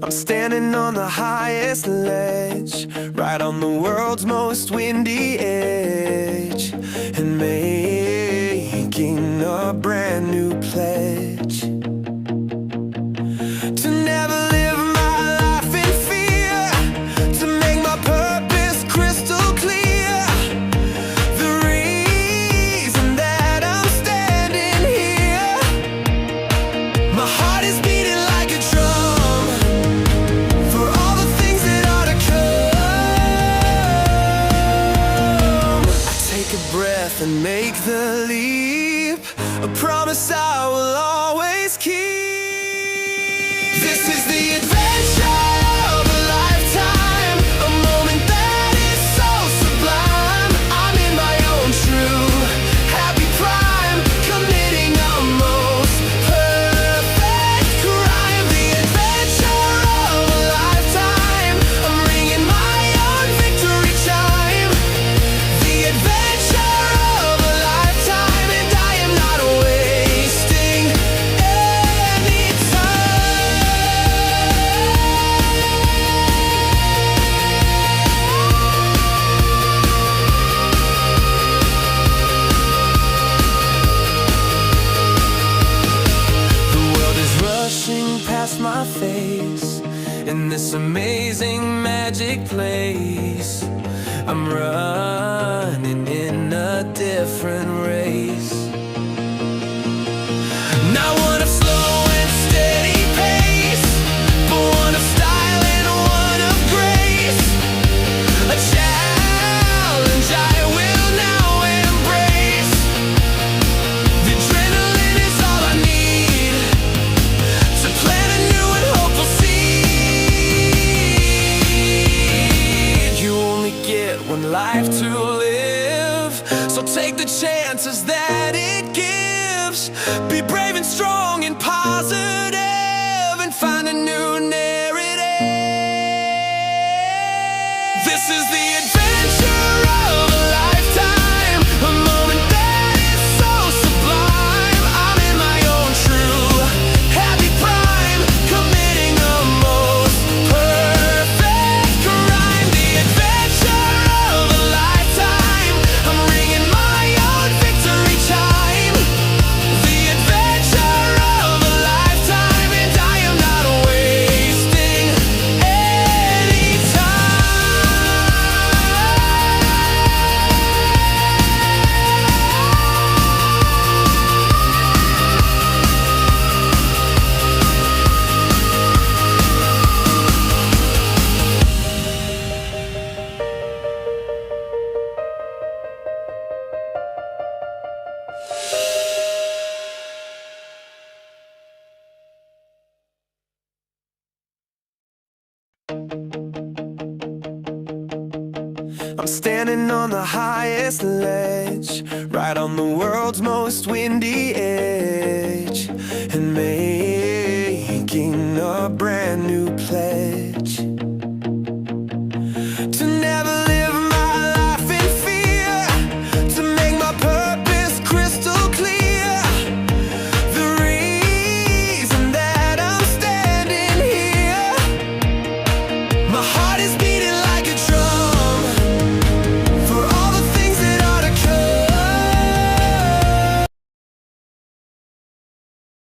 I'm standing on the highest ledge, right on the world's most windy edge, and making a brand new pledge to never live my life in fear, to make my purpose crystal clear. The reason that I'm standing here, my heart is beating like a drum for all the things that are to come. I take a breath and make the leap, a promise I will always keep. This is the adventure of a lifetime, a moment that is so sublime. I'm in my own true happy prime, committing a most perfect crime. The adventure of a lifetime, I'm ringing my own victory chime. The adventure of a lifetime, and I am not wasting any The world is rushing past my face in this amazing magic place. I'm running in a different race, not one of slow and steady pace, but one of style and one of grace. A challenge I will now embrace. The adrenaline is all I need to plant a new and hopeful seed. You only get one life to live, so take the chances that it gives. Be brave and strong and positive, and find a new narrative. This is the adventure of a lifetime, a moment that is so sublime. I'm in my own true happy prime, committing a most perfect crime. The adventure of a lifetime, I'm ringing my own victory chime. The adventure of a lifetime, and I am not wasting any I'm standing on the highest ledge, right on the world's most windy edge, and making a brand new